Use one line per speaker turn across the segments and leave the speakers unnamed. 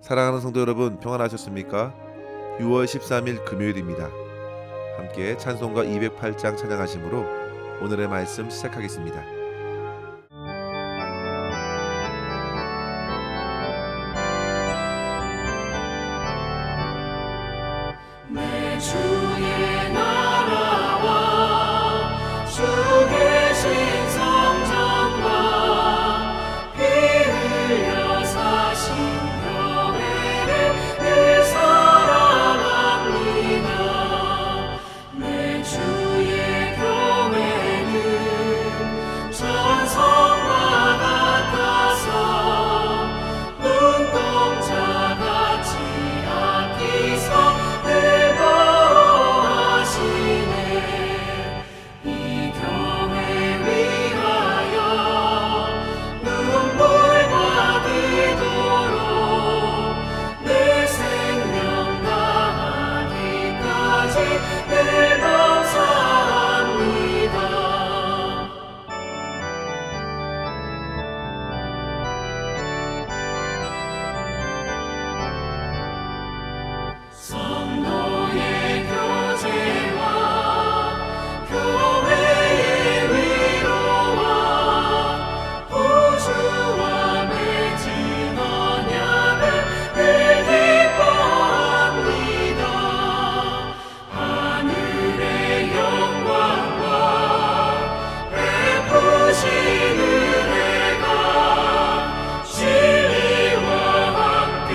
사랑하는 성도 여러분, 평안하셨습니까? 6월 13일 금요일입니다. 함께 찬송가 208장 찬양하심으로 오늘의 말씀 시작하겠습니다.
내 주의 나라와 주 계신 성전과 피 흘려 사신 교회를 늘 사랑합니다. 내 주의 교회는 전성과 같아서 눈동자같이 아끼사 이 교회 위하여 눈물과 기도로 내 생명 다하기까지 늘 감사합니다. 성도의 교제와 교회의 위로와 우주와 맺은 언약을 늘 기뻐합니다. 하늘의 영광과 베푸신 은혜가 진리와 함께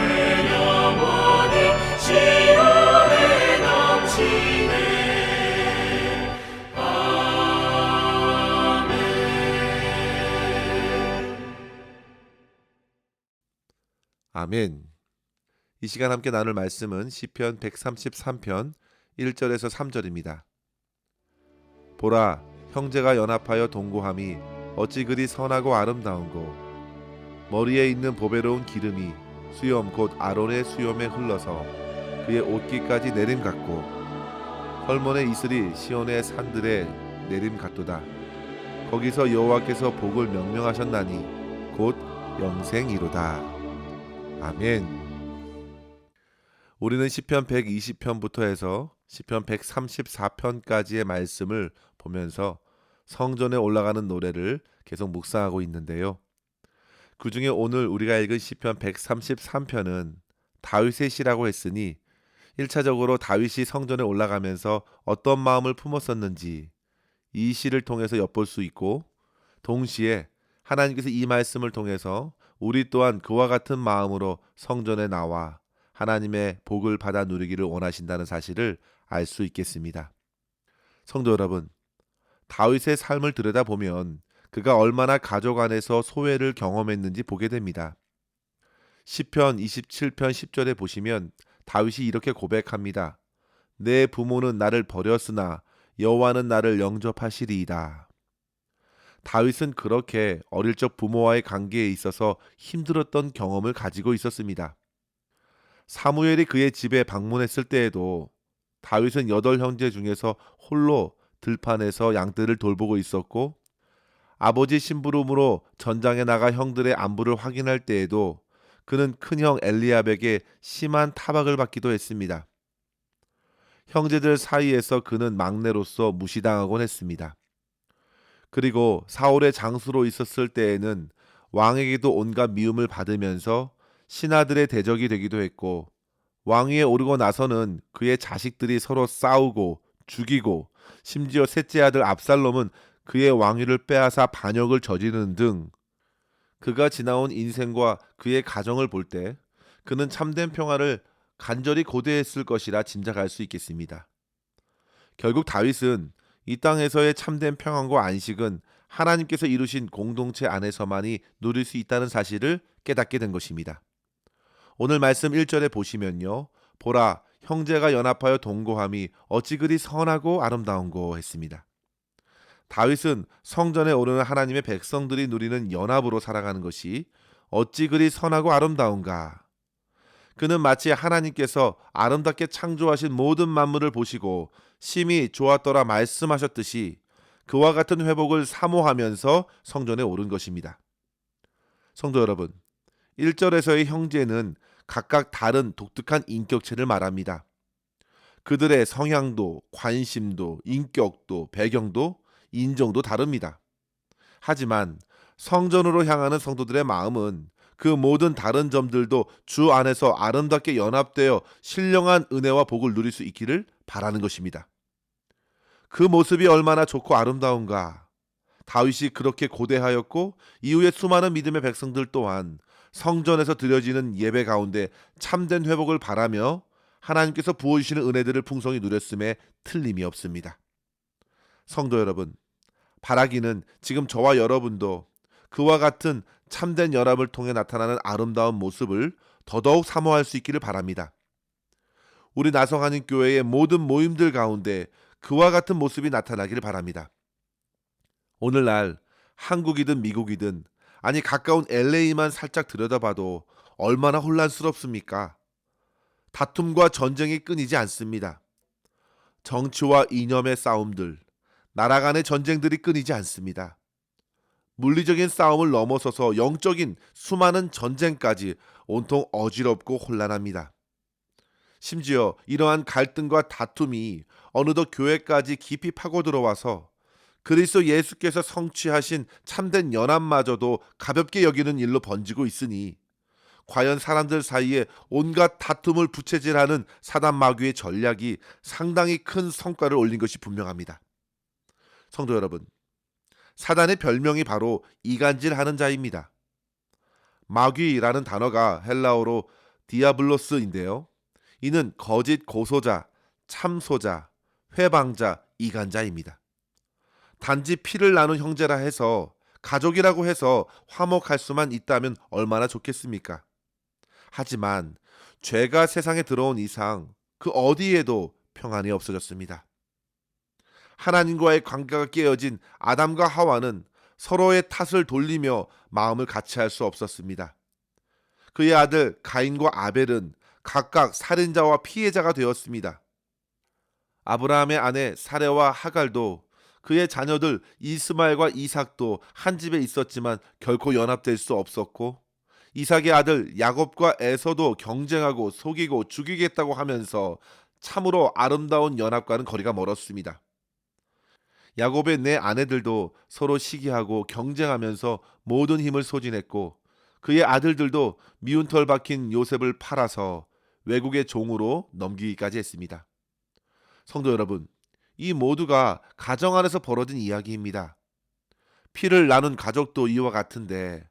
영원히 시온에 넘치네. 아멘.
아멘. 이 시간 함께 나눌 말씀은 시편 133편 1절에서 3절입니다. 보라, 형제가 연합하여 동거함이 어찌 그리 선하고 아름다운고. 머리에 있는 보배로운 기름이 수염 곧 아론의 수염에 흘러서 그의 옷깃까지 내림 같고, 헐몬의 이슬이 시온의 산들에 내림 같도다. 거기서 여호와께서 복을 명령하셨나니 곧 영생이로다. 아멘. 우리는 시편 120편부터 해서 시편 134편까지의 말씀을 보면서 성전에 올라가는 노래를 계속 묵상하고 있는데요. 그 중에 오늘 우리가 읽은 시편 133편은 다윗의 시라고 했으니 1차적으로 다윗이 성전에 올라가면서 어떤 마음을 품었었는지 이 시를 통해서 엿볼 수 있고, 동시에 하나님께서 이 말씀을 통해서 우리 또한 그와 같은 마음으로 성전에 나와 하나님의 복을 받아 누리기를 원하신다는 사실을 알 수 있겠습니다. 성도 여러분, 다윗의 삶을 들여다보면 그가 얼마나 가족 안에서 소외를 경험했는지 보게 됩니다. 시편 27편 10절에 보시면 다윗이 이렇게 고백합니다. 내 부모는 나를 버렸으나 여호와는 나를 영접하시리이다. 다윗은 그렇게 어릴 적 부모와의 관계에 있어서 힘들었던 경험을 가지고 있었습니다. 사무엘이 그의 집에 방문했을 때에도 다윗은 8형제 중에서 홀로 들판에서 양떼를 돌보고 있었고, 아버지 심부름으로 전장에 나가 형들의 안부를 확인할 때에도 그는 큰형 엘리압에게 심한 타박을 받기도 했습니다. 형제들 사이에서 그는 막내로서 무시당하곤 했습니다. 그리고 사울의 장수로 있었을 때에는 왕에게도 온갖 미움을 받으면서 신하들의 대적이 되기도 했고, 왕위에 오르고 나서는 그의 자식들이 서로 싸우고 죽이고, 심지어 셋째 아들 압살롬은 그의 왕위를 빼앗아 반역을 저지르는 등 그가 지나온 인생과 그의 가정을 볼 때 그는 참된 평화를 간절히 고대했을 것이라 짐작할 수 있겠습니다. 결국 다윗은 이 땅에서의 참된 평안과 안식은 하나님께서 이루신 공동체 안에서만이 누릴 수 있다는 사실을 깨닫게 된 것입니다. 오늘 말씀 1절에 보시면요, 보라, 형제가 연합하여 동거함이 어찌 그리 선하고 아름다운고 했습니다. 다윗은 성전에 오르는 하나님의 백성들이 누리는 연합으로 살아가는 것이 어찌 그리 선하고 아름다운가. 그는 마치 하나님께서 아름답게 창조하신 모든 만물을 보시고 심히 좋았더라 말씀하셨듯이 그와 같은 회복을 사모하면서 성전에 오른 것입니다. 성도 여러분, 1절에서의 형제는 각각 다른 독특한 인격체를 말합니다. 그들의 성향도, 관심도, 인격도, 배경도, 인종도 다릅니다. 하지만 성전으로 향하는 성도들의 마음은 그 모든 다른 점들도 주 안에서 아름답게 연합되어 신령한 은혜와 복을 누릴 수 있기를 바라는 것입니다. 그 모습이 얼마나 좋고 아름다운가. 다윗이 그렇게 고대하였고 이후에 수많은 믿음의 백성들 또한 성전에서 드려지는 예배 가운데 참된 회복을 바라며 하나님께서 부어주시는 은혜들을 풍성히 누렸음에 틀림이 없습니다. 성도 여러분, 바라기는 지금 저와 여러분도 그와 같은 참된 연합을 통해 나타나는 아름다운 모습을 더더욱 사모할 수 있기를 바랍니다. 우리 나성하는 교회의 모든 모임들 가운데 그와 같은 모습이 나타나기를 바랍니다. 오늘날 한국이든 미국이든 아니 가까운 LA만 살짝 들여다봐도 얼마나 혼란스럽습니까? 다툼과 전쟁이 끊이지 않습니다. 정치와 이념의 싸움들, 나라 간의 전쟁들이 끊이지 않습니다. 물리적인 싸움을 넘어서서 영적인 수많은 전쟁까지 온통 어지럽고 혼란합니다. 심지어 이러한 갈등과 다툼이 어느덧 교회까지 깊이 파고 들어와서 그리스도 예수께서 성취하신 참된 연합마저도 가볍게 여기는 일로 번지고 있으니 과연 사람들 사이에 온갖 다툼을 부채질하는 사단 마귀의 전략이 상당히 큰 성과를 올린 것이 분명합니다. 성도 여러분, 사단의 별명이 바로 이간질하는 자입니다. 마귀라는 단어가 헬라어로 디아블로스인데요. 이는 거짓 고소자, 참소자, 회방자, 이간자입니다. 단지 피를 나눈 형제라 해서 가족이라고 해서 화목할 수만 있다면 얼마나 좋겠습니까? 하지만 죄가 세상에 들어온 이상 그 어디에도 평안이 없어졌습니다. 하나님과의 관계가 깨어진 아담과 하와는 서로의 탓을 돌리며 마음을 같이할 수 없었습니다. 그의 아들 가인과 아벨은 각각 살인자와 피해자가 되었습니다. 아브라함의 아내 사레와 하갈도 그의 자녀들 이스마엘과 이삭도 한 집에 있었지만 결코 연합될 수 없었고, 이삭의 아들 야곱과 에서도 경쟁하고 속이고 죽이겠다고 하면서 참으로 아름다운 연합과는 거리가 멀었습니다. 야곱의 네 아내들도 서로 시기하고 경쟁하면서 모든 힘을 소진했고, 그의 아들들도 미운 털 박힌 요셉을 팔아서 외국의 종으로 넘기기까지 했습니다. 성도 여러분, 이 모두가 가정 안에서 벌어진 이야기입니다. 피를 나눈 가족도 이와 같은데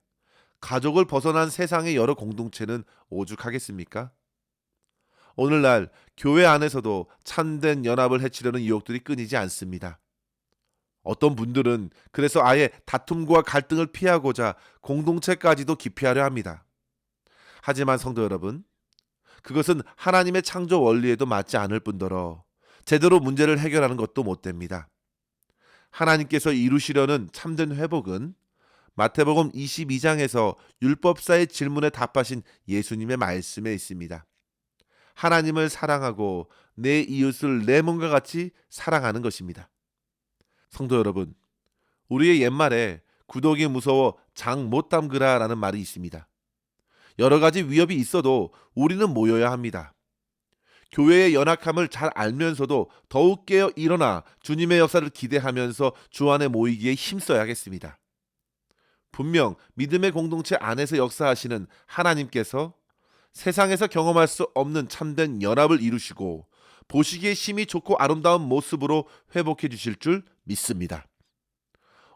가족을 벗어난 세상의 여러 공동체는 오죽하겠습니까? 오늘날 교회 안에서도 참된 연합을 해치려는 유혹들이 끊이지 않습니다. 어떤 분들은 그래서 아예 다툼과 갈등을 피하고자 공동체까지도 기피하려 합니다. 하지만 성도 여러분, 그것은 하나님의 창조 원리에도 맞지 않을 뿐더러 제대로 문제를 해결하는 것도 못 됩니다. 하나님께서 이루시려는 참된 회복은 마태복음 22장에서 율법사의 질문에 답하신 예수님의 말씀에 있습니다. 하나님을 사랑하고 내 이웃을 내 몸과 같이 사랑하는 것입니다. 성도 여러분, 우리의 옛말에 구독이 무서워 장 못 담그라라는 말이 있습니다. 여러 가지 위협이 있어도 우리는 모여야 합니다. 교회의 연약함을 잘 알면서도 더욱 깨어 일어나 주님의 역사를 기대하면서 주 안에 모이기에 힘써야겠습니다. 분명 믿음의 공동체 안에서 역사하시는 하나님께서 세상에서 경험할 수 없는 참된 연합을 이루시고 보시기에 심히 좋고 아름다운 모습으로 회복해 주실 줄 믿습니다.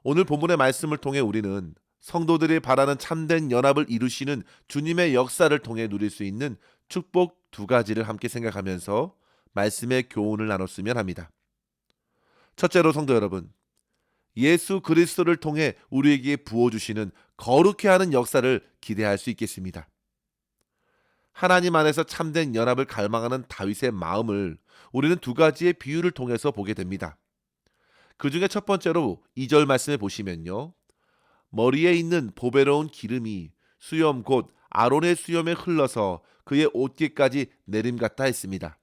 오늘 본문의 말씀을 통해 우리는 성도들이 바라는 참된 연합을 이루시는 주님의 역사를 통해 누릴 수 있는 축복 두 가지를 함께 생각하면서 말씀의 교훈을 나눴으면 합니다. 첫째로 성도 여러분, 예수 그리스도를 통해 우리에게 부어주시는 거룩해 하는 역사를 기대할 수 있겠습니다. 하나님 안에서 참된 연합을 갈망하는 다윗의 마음을 우리는 두 가지의 비유를 통해서 보게 됩니다. 그 중에 첫 번째로 2절 말씀에 보시면요, 머리에 있는 보배로운 기름이 수염 곧 아론의 수염에 흘러서 그의 옷깃까지 내림같다 했습니다.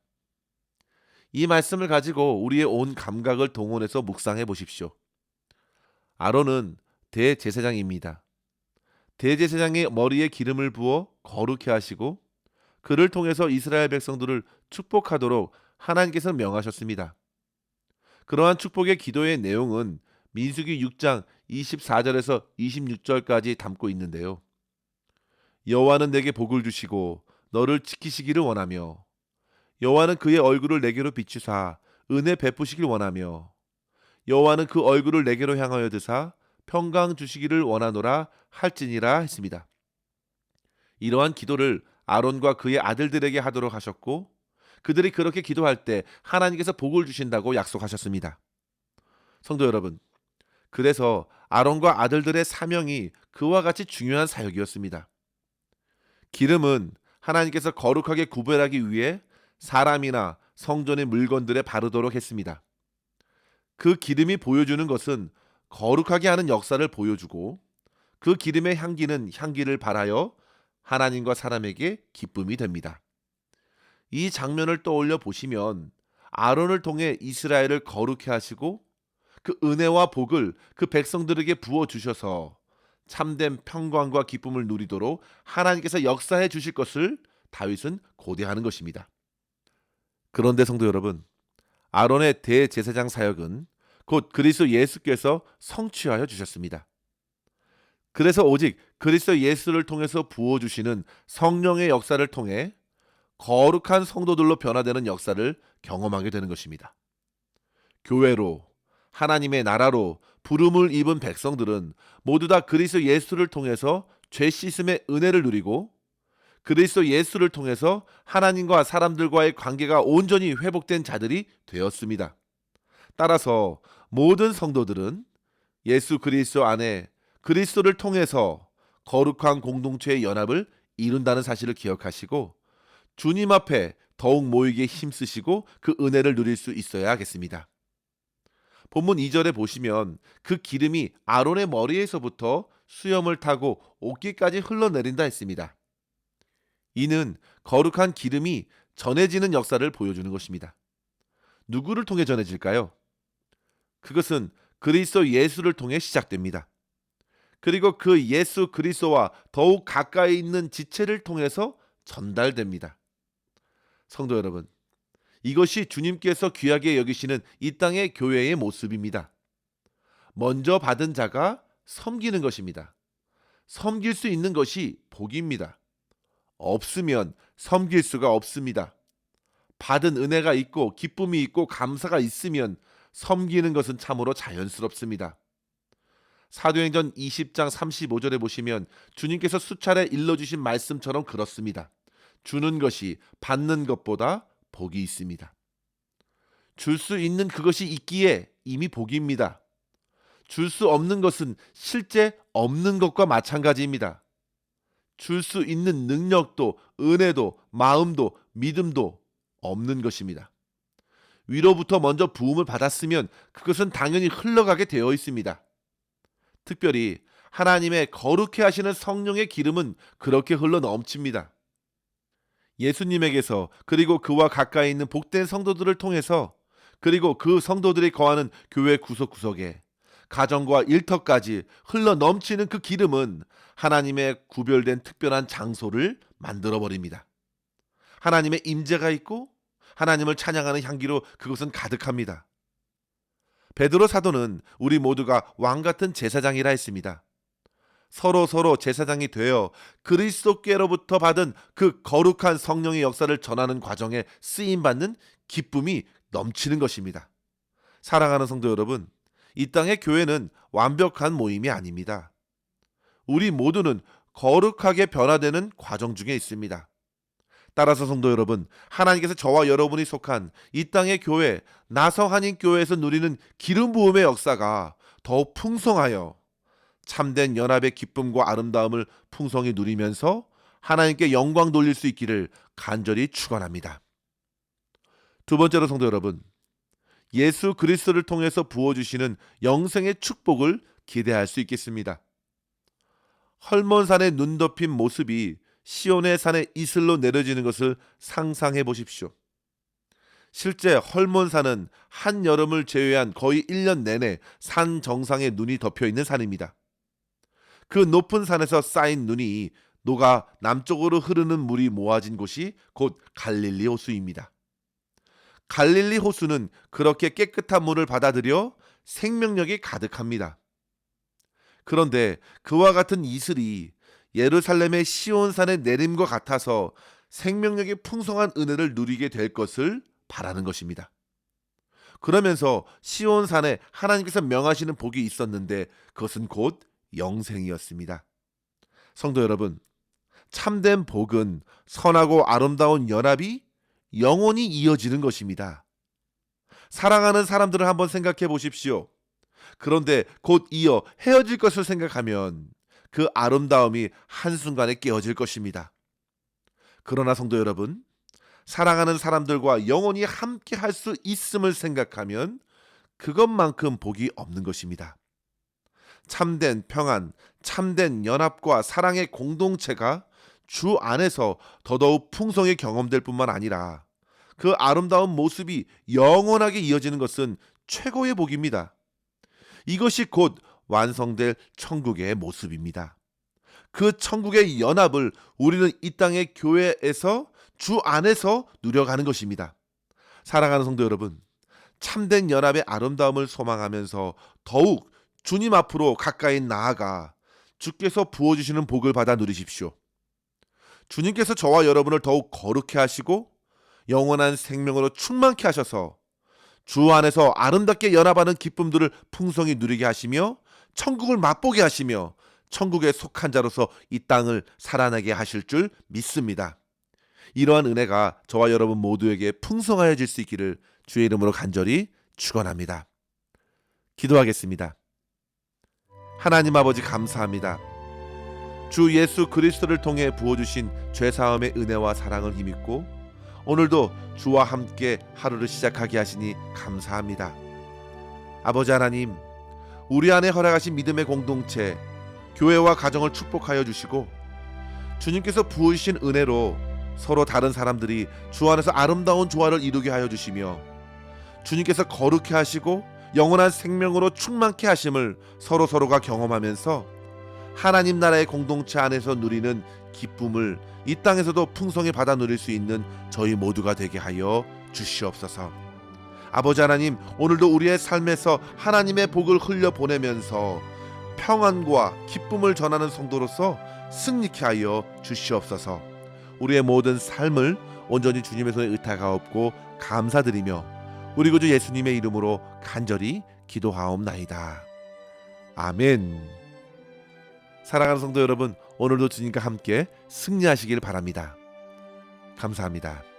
이 말씀을 가지고 우리의 온 감각을 동원해서 묵상해 보십시오. 아론은 대제사장입니다. 대제사장의 머리에 기름을 부어 거룩해 하시고 그를 통해서 이스라엘 백성들을 축복하도록 하나님께서 명하셨습니다. 그러한 축복의 기도의 내용은 민수기 6장 24절에서 26절까지 담고 있는데요. 여호와는 내게 복을 주시고 너를 지키시기를 원하며 여호와는 그의 얼굴을 내게로 비추사 은혜 베푸시길 원하며 여호와는 그 얼굴을 내게로 향하여 드사 평강 주시기를 원하노라 할지니라 했습니다. 이러한 기도를 아론과 그의 아들들에게 하도록 하셨고 그들이 그렇게 기도할 때 하나님께서 복을 주신다고 약속하셨습니다. 성도 여러분, 그래서 아론과 아들들의 사명이 그와 같이 중요한 사역이었습니다. 기름은 하나님께서 거룩하게 구별하기 위해 사람이나 성전의 물건들에 바르도록 했습니다. 그 기름이 보여주는 것은 거룩하게 하는 역사를 보여주고 그 기름의 향기는 향기를 발하여 하나님과 사람에게 기쁨이 됩니다. 이 장면을 떠올려 보시면 아론을 통해 이스라엘을 거룩해 하시고 그 은혜와 복을 그 백성들에게 부어 주셔서 참된 평강과 기쁨을 누리도록 하나님께서 역사해 주실 것을 다윗은 고대하는 것입니다. 그런데 성도 여러분, 아론의 대제사장 사역은 곧 그리스도 예수께서 성취하여 주셨습니다. 그래서 오직 그리스도 예수를 통해서 부어주시는 성령의 역사를 통해 거룩한 성도들로 변화되는 역사를 경험하게 되는 것입니다. 교회로, 하나님의 나라로 부름을 입은 백성들은 모두 다 그리스도 예수를 통해서 죄 씻음의 은혜를 누리고 그리스도 예수를 통해서 하나님과 사람들과의 관계가 온전히 회복된 자들이 되었습니다. 따라서 모든 성도들은 예수 그리스도 안에 그리스도를 통해서 거룩한 공동체의 연합을 이룬다는 사실을 기억하시고 주님 앞에 더욱 모이게 힘쓰시고 그 은혜를 누릴 수 있어야 하겠습니다. 본문 2절에 보시면 그 기름이 아론의 머리에서부터 수염을 타고 옷깃까지 흘러내린다 했습니다. 이는 거룩한 기름이 전해지는 역사를 보여주는 것입니다. 누구를 통해 전해질까요? 그것은 그리스도 예수를 통해 시작됩니다. 그리고 그 예수 그리스도와 더욱 가까이 있는 지체를 통해서 전달됩니다. 성도 여러분, 이것이 주님께서 귀하게 여기시는 이 땅의 교회의 모습입니다. 먼저 받은 자가 섬기는 것입니다. 섬길 수 있는 것이 복입니다. 없으면 섬길 수가 없습니다. 받은 은혜가 있고 기쁨이 있고 감사가 있으면 섬기는 것은 참으로 자연스럽습니다. 사도행전 20장 35절에 보시면 주님께서 수차례 일러주신 말씀처럼 그렇습니다. 주는 것이 받는 것보다 복이 있습니다. 줄 수 있는 그것이 있기에 이미 복입니다. 줄 수 없는 것은 실제 없는 것과 마찬가지입니다. 줄 수 있는 능력도 은혜도 마음도 믿음도 없는 것입니다. 위로부터 먼저 부음을 받았으면 그것은 당연히 흘러가게 되어 있습니다. 특별히 하나님의 거룩해 하시는 성령의 기름은 그렇게 흘러 넘칩니다. 예수님에게서 그리고 그와 가까이 있는 복된 성도들을 통해서 그리고 그 성도들이 거하는 교회 구석구석에 가정과 일터까지 흘러 넘치는 그 기름은 하나님의 구별된 특별한 장소를 만들어 버립니다. 하나님의 임재가 있고 하나님을 찬양하는 향기로 그것은 가득합니다. 베드로 사도는 우리 모두가 왕 같은 제사장이라 했습니다. 서로 제사장이 되어 그리스도께로부터 받은 그 거룩한 성령의 역사를 전하는 과정에 쓰임받는 기쁨이 넘치는 것입니다. 사랑하는 성도 여러분, 이 땅의 교회는 완벽한 모임이 아닙니다. 우리 모두는 거룩하게 변화되는 과정 중에 있습니다. 따라서 성도 여러분, 하나님께서 저와 여러분이 속한 이 땅의 교회, 나성한인교회에서 누리는 기름 부음의 역사가 더욱 풍성하여 참된 연합의 기쁨과 아름다움을 풍성히 누리면서 하나님께 영광 돌릴 수 있기를 간절히 축원합니다. 두 번째로 성도 여러분, 예수 그리스도를 통해서 부어주시는 영생의 축복을 기대할 수 있겠습니다. 헐몬산의 눈 덮인 모습이 시온의 산의 이슬로 내려지는 것을 상상해 보십시오. 실제 헐몬산은 한여름을 제외한 거의 1년 내내 산 정상에 눈이 덮여 있는 산입니다. 그 높은 산에서 쌓인 눈이 녹아 남쪽으로 흐르는 물이 모아진 곳이 곧 갈릴리 호수입니다. 갈릴리 호수는 그렇게 깨끗한 물을 받아들여 생명력이 가득합니다. 그런데 그와 같은 이슬이 예루살렘의 시온산에 내림과 같아서 생명력이 풍성한 은혜를 누리게 될 것을 바라는 것입니다. 그러면서 시온산에 하나님께서 명하시는 복이 있었는데 그것은 곧 영생이었습니다. 성도 여러분, 참된 복은 선하고 아름다운 연합이 영원히 이어지는 것입니다. 사랑하는 사람들을 한번 생각해 보십시오. 그런데 곧 이어 헤어질 것을 생각하면 그 아름다움이 한순간에 깨어질 것입니다. 그러나 성도 여러분, 사랑하는 사람들과 영원히 함께 할 수 있음을 생각하면 그것만큼 복이 없는 것입니다. 참된 평안, 참된 연합과 사랑의 공동체가 주 안에서 더더욱 풍성히 경험될 뿐만 아니라 그 아름다운 모습이 영원하게 이어지는 것은 최고의 복입니다. 이것이 곧 완성될 천국의 모습입니다. 그 천국의 연합을 우리는 이 땅의 교회에서 주 안에서 누려가는 것입니다. 사랑하는 성도 여러분, 참된 연합의 아름다움을 소망하면서 더욱 주님 앞으로 가까이 나아가 주께서 부어주시는 복을 받아 누리십시오. 주님께서 저와 여러분을 더욱 거룩해 하시고 영원한 생명으로 충만케 하셔서 주 안에서 아름답게 연합하는 기쁨들을 풍성히 누리게 하시며 천국을 맛보게 하시며 천국에 속한 자로서 이 땅을 살아나게 하실 줄 믿습니다. 이러한 은혜가 저와 여러분 모두에게 풍성하여질 수 있기를 주의 이름으로 간절히 축원합니다. 기도하겠습니다. 하나님 아버지 감사합니다. 주 예수 그리스도를 통해 부어주신 죄사함의 은혜와 사랑을 힘입고 오늘도 주와 함께 하루를 시작하게 하시니 감사합니다. 아버지 하나님, 우리 안에 허락하신 믿음의 공동체, 교회와 가정을 축복하여 주시고 주님께서 부으신 은혜로 서로 다른 사람들이 주 안에서 아름다운 조화를 이루게 하여 주시며 주님께서 거룩해 하시고 영원한 생명으로 충만케 하심을 서로가 경험하면서 하나님 나라의 공동체 안에서 누리는 기쁨을 이 땅에서도 풍성히 받아 누릴 수 있는 저희 모두가 되게 하여 주시옵소서. 아버지 하나님, 오늘도 우리의 삶에서 하나님의 복을 흘려보내면서 평안과 기쁨을 전하는 성도로서 승리케 하여 주시옵소서. 우리의 모든 삶을 온전히 주님의 손에 의탁하옵고 감사드리며 우리 구주 예수님의 이름으로 간절히 기도하옵나이다. 아멘. 사랑하는 성도 여러분, 오늘도 주님과 함께 승리하시길 바랍니다. 감사합니다.